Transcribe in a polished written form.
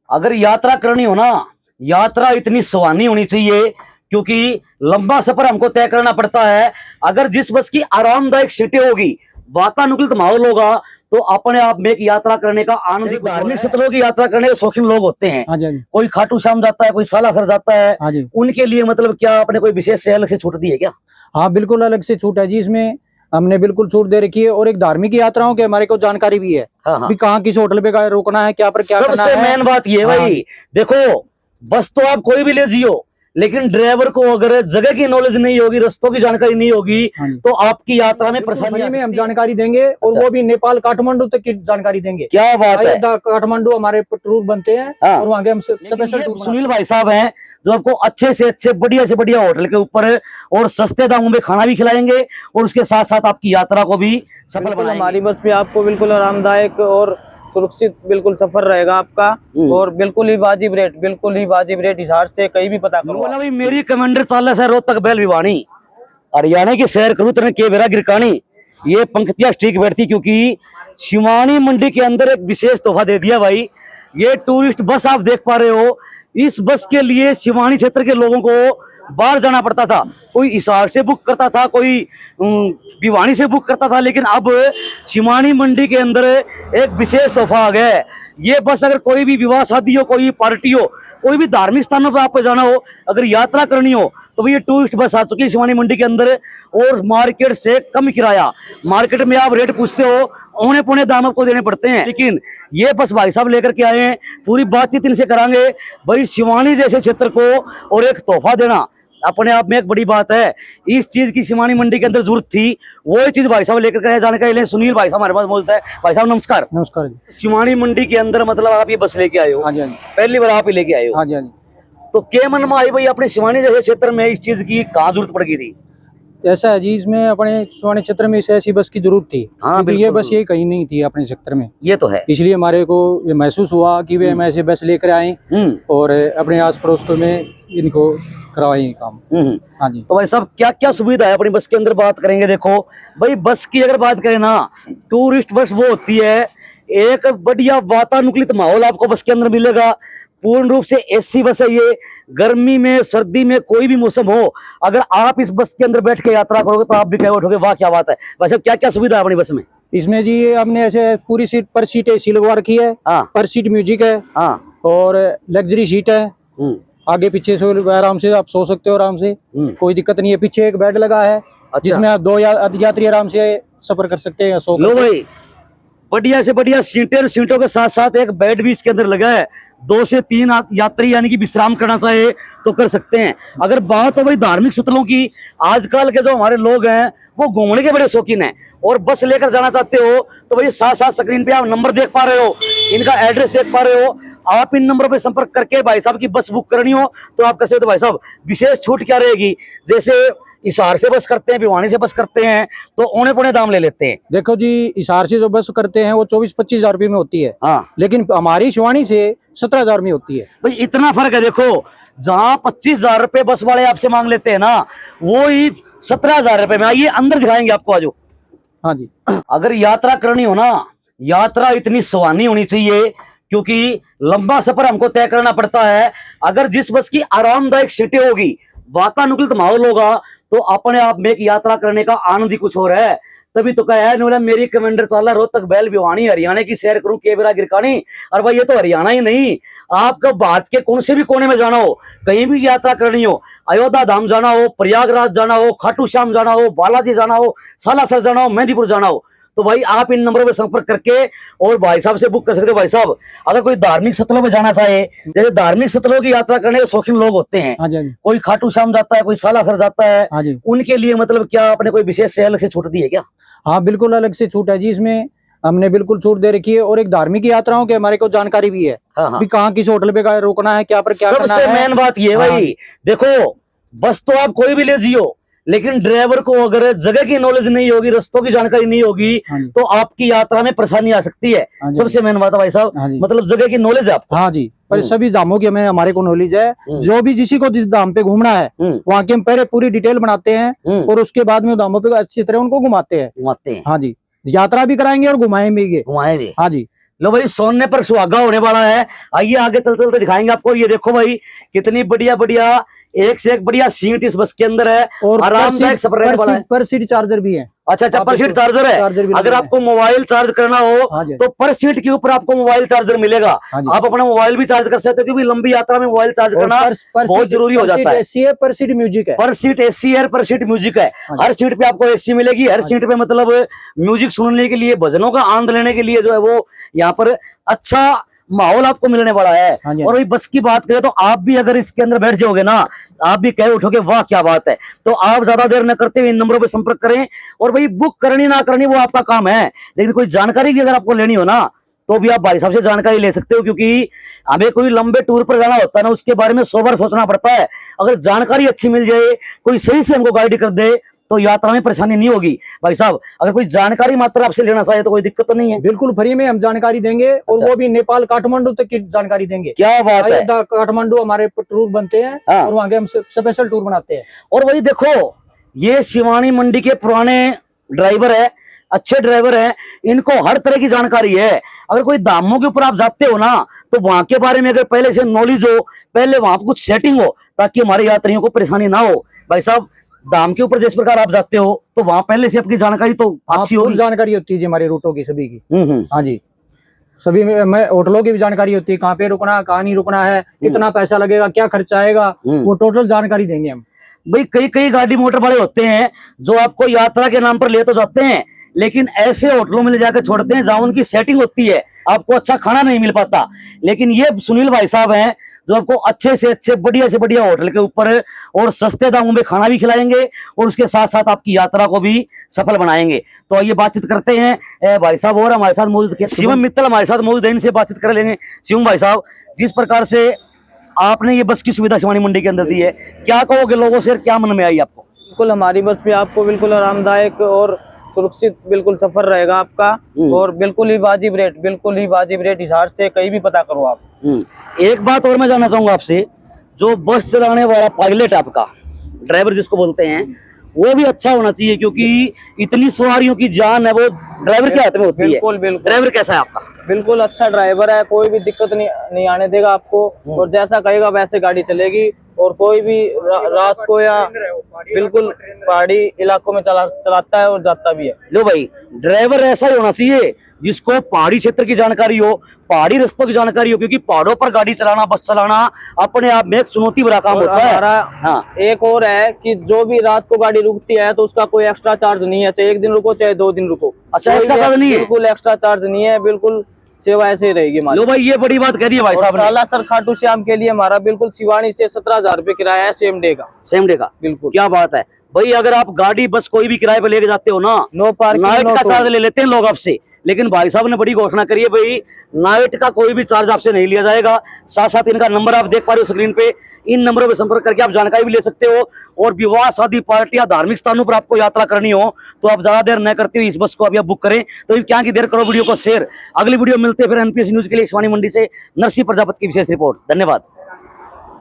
अगर यात्रा करनी हो ना, यात्रा इतनी सुहानी होनी चाहिए, क्योंकि लंबा सफर हमको तय करना पड़ता है। अगर जिस बस की आरामदायक सीटें होगी, वातानुकूलित माहौल होगा, तो अपने आप में एक यात्रा करने का आनंद। धार्मिक स्थलों की यात्रा करने के शौकीन लोग होते हैं। हाँ जी। कोई खाटू श्याम जाता है, कोई सालासर जाता है। हाँ जी। उनके लिए मतलब क्या आपने कोई विशेष से अलग से छूट दी है क्या? हाँ बिल्कुल अलग से छूट है जी, इसमें हमने बिल्कुल छूट दे रखी है। और एक धार्मिक यात्राओं के हमारे को जानकारी भी है। हाँ। भी कहाँ किस होटल पे रोकना है, क्या पर क्या करना है। सबसे मेन बात ये भाई, देखो बस तो आप कोई भी ले जियो, लेकिन ड्राइवर को अगर जगह की नॉलेज नहीं होगी, रास्तों की जानकारी नहीं होगी, तो आपकी यात्रा में परेशानी में हम जानकारी देंगे। और वो भी नेपाल काठमांडू तक की जानकारी देंगे। क्या बात है। काठमांडू हमारे टूर बनते हैं। और वहाँ के हम स्पेशल सुनील भाई साहब हैं जो आपको अच्छे से अच्छे बढ़िया से बढ़िया होटल के ऊपर और सस्ते दामों में खाना भी खिलाएंगे, और उसके साथ साथ आपकी यात्रा को भी सफल बनाएंगे। हमारी बस में आपको बिल्कुल आरामदायक और सुरक्षित बिल्कुल सफर रहेगा आपका। और बिल्कुल ही वाजिब रेट हिसाब से कहीं भी पता करो। भाई मेरी कमांडर चाल है रोहतक बैल भिवानी, हरियाणा की शहर करूँ तेरे के बेरा गिरकानी, ये पंक्तियां ठीक बैठती, क्योंकि शिवानी मंडी के अंदर एक विशेष तोहफा दे दिया भाई। ये टूरिस्ट बस आप देख पा रहे हो, इस बस के लिए शिवानी क्षेत्र के लोगों को बाहर जाना पड़ता था। कोई हिसार से बुक करता था, कोई भिवानी से बुक करता था, लेकिन अब शिवानी मंडी के अंदर एक विशेष तोहफा आ गया है। ये बस अगर कोई भी विवाह शादी हो, कोई पार्टी हो, कोई भी धार्मिक स्थानों पर आपको जाना हो, अगर यात्रा करनी हो, तो भाई ये टूरिस्ट बस आ चुकी है शिवानी मंडी के अंदर। और मार्केट से कम किराया, मार्केट में आप रेट पूछते हो, औने पौने दाम आपको देने पड़ते हैं, लेकिन ये बस भाई साहब लेकर के आए हैं। पूरी बातचीत इनसे करांगे भाई। शिवानी जैसे क्षेत्र को और एक तोहफा देना अपने आप में एक बड़ी बात है। इस चीज की शिवानी मंडी के अंदर जरूरत थी, वो चीज भाई साहब लेकर के जानकारी ले। सुनील भाई साहब हमारे पास मौजूद है। भाई साहब नमस्कार। नमस्कार जी। शिवानी मंडी के अंदर मतलब आप ये बस लेके आए हो? हाँ जी। पहली बार आप ही लेके आए हो? हाँ जी। तो के मन में आई भाई अपने शिवानी जैसे क्षेत्र में इस चीज की कहाँ जरूरत पड़ गई थी? ऐसा है जी, इसमें अपने शिवानी क्षेत्र में ऐसी बस की जरूरत थी। हाँ, ये बस ये कहीं नहीं थी अपने क्षेत्र में। ये तो है, इसलिए हमारे को ये महसूस हुआ कि वे हम ऐसे बस लेकर आए और अपने आस पड़ोस को में इनको करवाए काम। हाँ जी। तो भाई साहब क्या क्या सुविधा है अपनी बस के अंदर बात करेंगे। देखो भाई बस की अगर बात करें ना, टूरिस्ट बस वो होती है, एक बढ़िया वातानुकूलित माहौल आपको बस के अंदर मिलेगा। पूर्ण रूप से एसी बस है ये। गर्मी में सर्दी में कोई भी मौसम हो, अगर आप इस बस के अंदर बैठ के यात्रा करोगे तो आप भी कह उठोगे वाह क्या बात है। भाई साहब क्या क्या सुविधा है अपनी बस में? इसमें जी हमने ऐसे पूरी सीट पर सीट एसी लगवा रखी है। पर सीट म्यूजिक है। और लग्जरी सीट है। आगे पीछे से आराम से आप सो सकते हो, आराम से कोई दिक्कत नहीं है। पीछे एक बेड लगा है। जिसमें आप दो यात्री आराम से सफर कर सकते हैं। सो लो भाई, बढ़िया से बढ़िया सीटें, सीटों के साथ साथ एक बेड भी इसके अंदर लगा है। 2 से 3 यात्री यानी कि विश्राम करना चाहे तो कर सकते हैं। अगर बात हो भाई धार्मिक स्थलों की, आजकल के जो हमारे लोग हैं वो घूमने के बड़े शौकीन हैं, और बस लेकर जाना चाहते हो तो भाई साथ साथ स्क्रीन पे आप नंबर देख पा रहे हो, इनका एड्रेस देख पा रहे हो। आप इन नंबरों पे संपर्क करके भाई साहब की बस बुक करनी हो तो आप कैसे, तो भाई साहब विशेष छूट क्या रहेगी? जैसे हिसार से बस करते हैं, भिवानी से बस करते हैं, तो औने पौने दाम ले लेते हैं। देखो जी, हिसार से जो बस करते हैं वो 24-25 हजार रुपये में होती है। लेकिन हमारी शिवानी से 17 हजार में होती है। भाई इतना फर्क है। देखो जहाँ 25 हजार रुपये बस वाले आपसे मांग लेते हैं ना, वो ही 17 हजार रुपये में। आइए अंदर दिखाएंगे आपको, आज। हाँ जी। अगर यात्रा करनी हो ना, यात्रा इतनी सुहानी होनी चाहिए, क्योंकि लंबा सफर हमको तय करना पड़ता है। अगर जिस बस की आरामदायक सीटें होगी, वातानुकूलित माहौल होगा, तो अपने आप में एक यात्रा करने का आनंद ही कुछ और है। तभी तो कहा है मेरी कमांडर चाला रोहतक बैल भिवानी, हरियाणा की सैर करूं के बेरा गिरकानी। और भाई ये तो हरियाणा ही नहीं, आपको भारत के कौन से भी कोने में जाना हो, कहीं भी यात्रा करनी हो, अयोध्या धाम जाना हो, प्रयागराज जाना हो, खाटू श्याम जाना हो, बालाजी जाना हो, सालासर जाना हो, मेहंदीपुर जाना हो, तो भाई आप इन नंबरों पर संपर्क करके और भाई साहब से बुक कर सकते हो। भाई साहब अगर कोई धार्मिक स्थलों में जाना चाहे, जैसे धार्मिक स्थलों की यात्रा करने के शौकीन लोग होते हैं, कोई खाटू श्याम जाता है, कोई सालासर जाता है, उनके लिए मतलब क्या आपने कोई विशेष से अलग से छूट दी है क्या? हाँ बिल्कुल अलग से छूट है जी, इसमें हमने बिल्कुल छूट दे रखी है। और एक धार्मिक यात्राओं के हमारे को जानकारी भी है। भी कहाँ किस होटल पे रोकना है, क्या पर क्या करना है। सबसे मेन बात ये भाई, देखो बस तो आप कोई भी ले जियो, लेकिन ड्राइवर को अगर जगह की नॉलेज नहीं होगी, रास्तों की जानकारी नहीं होगी, तो आपकी यात्रा में परेशानी आ सकती है। सबसे मेन बात है भाई साहब, मतलब जगह की नॉलेज है आपको। हाँ जी, पर सभी दामों की हमारे को नॉलेज है। जो भी जिसी को जिस दाम पे घूमना है, वहाँ की हम पहले पूरी डिटेल बनाते हैं और उसके बाद में दामों पे अच्छी तरह उनको घुमाते हैं। हाँ जी, यात्रा भी कराएंगे और घुमाएंगे। हाँ जी, लो भाई, सोने पर सुहागा होने वाला है। आइए आगे चलते चलते दिखाएंगे आपको। ये देखो भाई, कितनी बढ़िया बढ़िया, एक से एक बढ़िया सीट इस बस के अंदर है और आरामदायक सफर रहने वाला है। पर सीट चार्जर भी है। अच्छा, पर सीट चार्जर है। अगर आपको मोबाइल चार्ज करना हो तो पर सीट के ऊपर आपको मोबाइल चार्जर मिलेगा। आप अपना मोबाइल भी चार्ज कर सकते हो, क्योंकि लंबी यात्रा में मोबाइल चार्ज करना बहुत जरूरी हो जाता है। एसी है, पर सीट म्यूजिक है। पर सीट एसी है, पर सीट म्यूजिक है। हर सीट पे आपको एसी मिलेगी। हर सीट पे मतलब म्यूजिक सुनने के लिए, भजनों का आनंद लेने के लिए जो है वो यहाँ पर अच्छा माहौल आपको मिलने वाला है। और वही बस की बात करें तो आप भी अगर इसके अंदर बैठ जाओगे ना, आप भी कह उठोगे वाह क्या बात है। तो आप ज्यादा देर न करते हुए इन नंबरों पे संपर्क करें। और भाई बुक करनी ना करनी वो आपका काम है, लेकिन कोई जानकारी भी अगर आपको लेनी हो ना तो भी आप भाई साहब से जानकारी ले सकते हो, क्योंकि हमें कोई लंबे टूर पर जाना होता है ना, उसके बारे में 100 बार सोचना पड़ता है। अगर जानकारी अच्छी मिल जाए, कोई सही से हमको गाइड कर दे, तो यात्रा में परेशानी नहीं होगी। भाई साहब, अगर कोई जानकारी मात्र आपसे लेना चाहे तो कोई दिक्कत तो नहीं है? बिल्कुल फ्री में हम जानकारी देंगे। और वो भी नेपाल काठमांडू तक की जानकारी देंगे। क्या बात है। काठमांडू हमारे टूर बनते हैं और वहाँ के हम स्पेशल टूर बनाते हैं। और वही देखो, ये शिवानी मंडी के पुराने ड्राइवर है, अच्छे ड्राइवर है, इनको हर तरह की जानकारी है। अगर कोई दामों के ऊपर आप जाते हो ना, तो वहां के बारे में अगर पहले से नॉलेज हो, पहले वहां पर कुछ सेटिंग हो, ताकि हमारे यात्रियों को परेशानी ना हो। भाई साहब, दाम के ऊपर जिस प्रकार आप जाते हो तो वहां पहले से आपकी जानकारी तो अच्छी होगी। जानकारी होती है जी हमारे रूटों की, सभी की। हाँ जी, सभी में होटलों की भी जानकारी होती है, कहाँ पे रुकना, कहाँ नहीं रुकना है, कितना पैसा लगेगा, क्या खर्चा आएगा, वो टोटल जानकारी देंगे हम। भाई कई गाड़ी मोटर वाले होते हैं जो आपको यात्रा के नाम पर ले तो जाते हैं, लेकिन ऐसे होटलों में ले जाकर छोड़ते हैं जहां उनकी सेटिंग होती है, आपको अच्छा खाना नहीं मिल पाता। लेकिन ये सुनील भाई साहब हैं जो आपको अच्छे से अच्छे बढ़िया से बढ़िया होटल के ऊपर और सस्ते दामों में खाना भी खिलाएंगे और उसके साथ साथ आपकी यात्रा को भी सफल बनाएंगे। तो आइए बातचीत करते हैं भाई साहब। और हमारे साथ मौजूद शिवम मित्तल हमारे साथ मौजूद है, इनसे बातचीत कर लेंगे। शिवम भाई साहब, जिस प्रकार से आपने ये बस की सुविधा शिवानी मंडी के अंदर दी है, क्या कहोगे लोगों से, क्या मन में आई आपको? बिल्कुल, हमारी बस में आपको बिल्कुल आरामदायक और सुरक्षित बिल्कुल सफर रहेगा आपका। और बिल्कुल ही वाजिब रेट, बिल्कुल ही वाजिब रेट हिसाब से कहीं भी पता करो आप। एक बात और मैं जानना चाहूंगा आपसे, जो बस चलाने वाला पायलट आपका, ड्राइवर जिसको बोलते हैं, वो भी अच्छा होना चाहिए, क्योंकि इतनी सवारियों की जान है वो ड्राइवर के हाथ में होती है। बिल्कुल बिल्कुल। ड्राइवर कैसा है आपका? बिल्कुल अच्छा ड्राइवर है, कोई भी दिक्कत नहीं आने देगा आपको। और जैसा कहेगा वैसे गाड़ी चलेगी। और कोई भी रात को या बिल्कुल पहाड़ी इलाकों में चलाता है और जाता भी है। लो भाई, ड्राइवर ऐसा ही होना चाहिए जिसको पहाड़ी क्षेत्र की जानकारी हो, पहाड़ी रास्तों की जानकारी हो, क्योंकि पहाड़ों पर गाड़ी चलाना, बस चलाना अपने आप में एक चुनौती भरा काम होता है। हाँ, एक और है कि जो भी रात को गाड़ी रुकती है तो उसका कोई एक्स्ट्रा चार्ज नहीं है, चाहे 1 दिन रुको चाहे 2 दिन रुको। अच्छा, एक्स्ट्रा चार्ज नहीं है? बिल्कुल एक्स्ट्रा चार्ज नहीं है, बिल्कुल सेवा ऐसे ही रहेगी हमारी। लो भाई, ये बड़ी बात कह दी है भाई साहब ने। सालासर खाटू श्याम के लिए हमारा बिल्कुल शिवानी से 17,000 रुपये किराया है, सेम डे का। सेम डे का? बिल्कुल। क्या बात है भाई। अगर आप गाड़ी बस कोई भी किराए पे लेके जाते हो ना, नो पार्किंग, नाइट का चार्ज ले लेते हैं लोग आपसे, लेकिन भाई साहब ने बड़ी घोषणा करी है भाई, नाइट का कोई भी चार्ज आपसे नहीं लिया जाएगा। साथ साथ इनका नंबर आप देख पा रहे हो स्क्रीन पे, इन नंबरों पे संपर्क करके आप जानकारी भी ले सकते हो। और विवाह, शादी, पार्टी या धार्मिक स्थानों पर आपको यात्रा करनी हो तो आप ज्यादा देर न करते हुए इस बस को अभी आप बुक करें। तो क्या की देर करो, वीडियो को शेयर। अगली वीडियो मिलते हैं फिर एनपीएस न्यूज के लिए शिवानी मंडी से नरसिंह प्रजापति की विशेष रिपोर्ट। धन्यवाद।